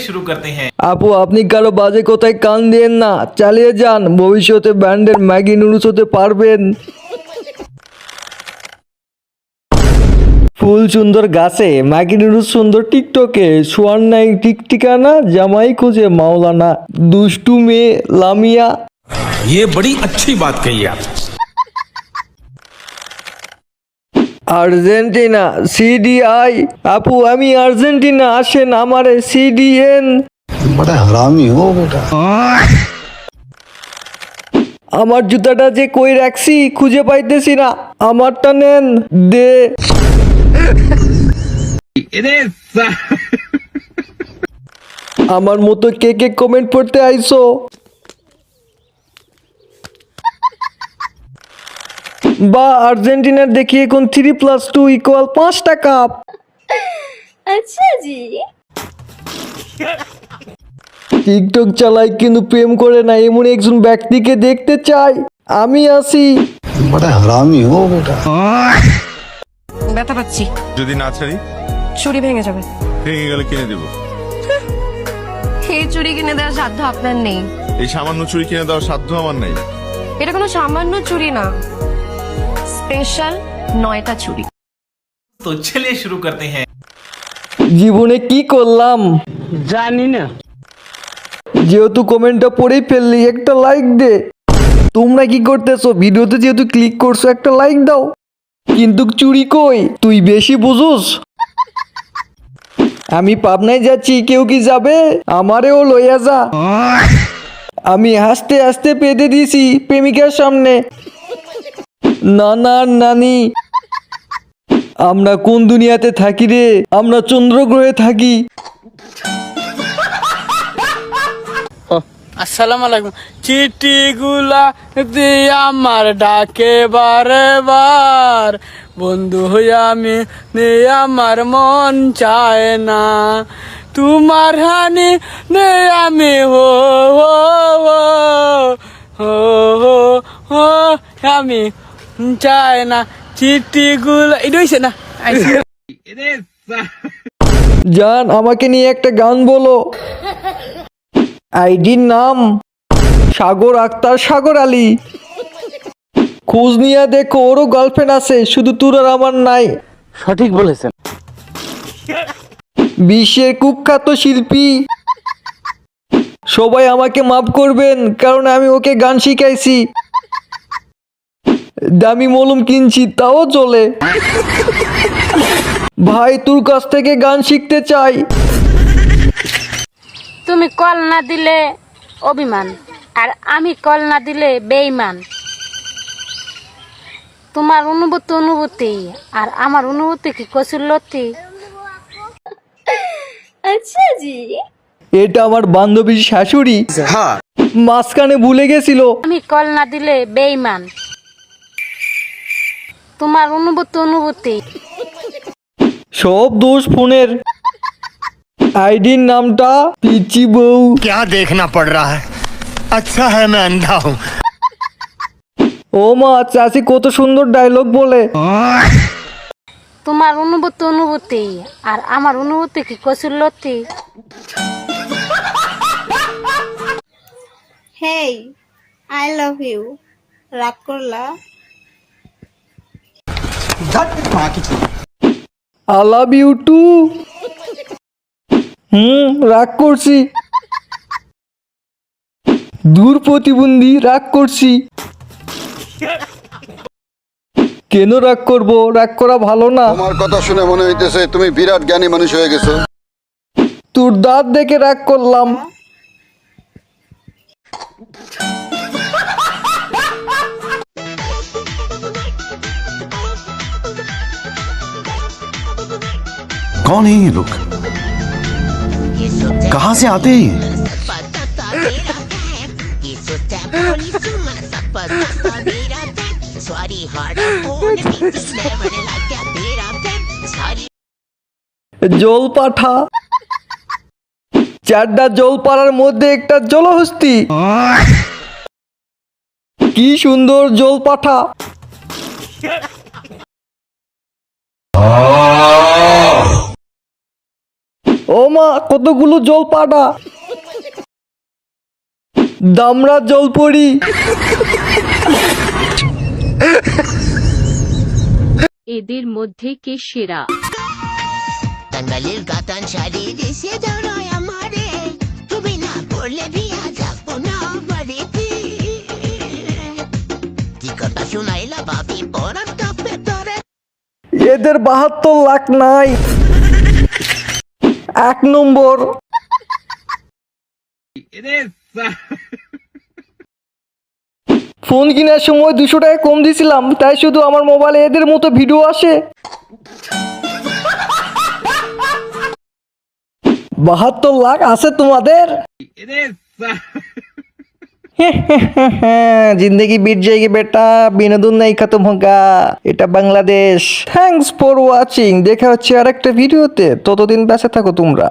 शुरू करते हैं। আপু আপনি কারো বাজে কোথায় কান দিয়েন না, চালিয়ে যান, ভবিষ্যতে ব্র্যান্ডের ম্যাগি নুডলস হতে পারবেন। ফুল সুন্দর গাছে, ম্যাগি নুডলস সুন্দর টিকটকে, সোয়ার নাই ঠিক ঠিকানা, জামাই খুঁজে মাওলানা, দুষ্টু মেয়ে লামিয়া। ये बड़ी अच्छी बात कही आप। আর্জেন্টিনা সিডিআই, আপু আমি আর্জেন্টিনা, আসেন আমারে সিডিএন। बड़ा हरामी हो बेटा। আমার জুতাটা যে কই রাখছি খুঁজে পাইতেছি না, আমারটা নেন দে। আমার মতো কে কে কমেন্ট পড়তে আইছো? বা আর্জেন্টিনার দেখি এখন 3+2 = 5 টাকা। अच्छा जी। টিকটক চালাই কিন্তু প্রেম করে না, এমন একজন ব্যক্তিকে দেখতে চাই। আমি আছি। बड़ा हरामी हो बेटा। ব্যথা পাচ্ছি, যদি না ছাড়ি চুড়ি ভেঙে যাবে। ভেঙে গেলে কিনে দেবো। এই চুড়ি কিনে দেওয়ার সাধ্য আপনার নেই। এই সামান্য চুরি কিনে দেওয়ার সাধ্য আমার নাই। এটা কোনো সামান্য চুড়ি না, স্পেশাল 9টা চুড়ি। तो चलिए शुरू करते हैं। জীবনে কি করলাম জানি না। যেহেতু কমেন্টটা পড়েই ফেললি, একটা লাইক দে। তোমরা কি করতেছো? ভিডিওতে যেহেতু ক্লিক করছো একটা লাইক দাও। কিন্তু চুরি কই? তুই বেশি বুঝুস। আমি পাবনায় যাচ্ছি, কেউ কি যাবে? আমারেও লইয়া যা। আমি হাসতে হাসতে পেতে দিয়েছি প্রেমিকার সামনে। নানা নানি, আমরা কোন দুনিয়াতে থাকি রে? আমরা চন্দ্র গ্রহে থাকি। আসসালামু আলাইকুম। চিঠিগুলা দিয়ে আমার ডাকে বারে বার, বন্ধু হইয়া আমি নে আমার মন চায় না, তোমার হানি নে আমি হো হো হো হো হো হো আমি চায় না। চিঠিগুলা এটা হইছে না। জান আমাকে নিয়ে একটা গান বলো। আইডির নাম সাগর আক্তার, সাগর আলী। খোঁজ নিয়ে দেখো, ওরও গার্লফ্রেন্ড আছে, শুধু তোর আর আমার নাই। সঠিক বলেছেন। বিশ্বের কুখ্যাত শিল্পী। সবাই আমাকে মাফ করবেন, কারণ আমি ওকে গান শিখাইছি। দামি মলম কিনছি তাও চলে। ভাই তোর কাছ থেকে গান শিখতে চাই। তুমি কল না দিলে অভিমান, আর আমি কল না দিলে বেঈমান। তোমার অনুভূতি আর আমার অনুভূতি কি কসুল্লতি? আচ্ছা জি। এটা আমার বান্ধবীর শাশুড়ি, মাঝখানে ভুলে গেছিল। আমি কল না দিলে বেঈমান। তোমার অনুভূতি সব দোষ ফোনের। আইডির নামটা পিচি বউ। क्या देखना पड़ रहा है? अच्छा है मैं अंधा हूँ। ও মা, চাচি কত সুন্দর ডায়লগ বলে। তোমার অনুভূতি আর আমার অনুভূতি কি কসুল্লতি? হেই, আই লাভ ইউ। রাগ করলা? I love you too. রাগ করছি। দূর প্রতিবন্ধী, রাগ করছি। কেন রাগ করব? রাগ করা ভালো না। তোমার কথা শুনে মনে হইতেছে তুমি বিরাট জ্ঞানী মানুষ হয়ে গেছো। তোর দাঁত দেখে রাগ করলাম। कौन है ये लोग? कहाँ से आते हैं? জল পাঠা। 4টা জল পাড়ার মধ্যে একটা জলহস্তি। কি সুন্দর জল পাঠা। ও মা কতগুলো জল পাটা দামড়া জল পড়ি। এদের মধ্যে কে সেরা? টাঙ্গালের গাতান শাড়ি দেশে দাঁড়ায় আমারে, তুমি না পড়লে বিয়া যাবো না বাড়িতে। কি কথা শুনাইলা ভাবি পরার কাপে তরে। এদের 72 লাখ নাই। 1 নম্বর ফোন কেনার সময় 200 টাকা কম দিছিলাম, তাই শুধু আমার মোবাইলে এদের মতো ভিডিও আসে। 72 লাখ আছে তোমাদের। জিন্দগি बीत जाएगी বেটা, বিনোদন নাই খতম হোগা। এটা বাংলাদেশ। Thanks for watching. দেখা হচ্ছে আরেকটা ভিডিওতে, ততদিন বেঁচে থাকো তোমরা।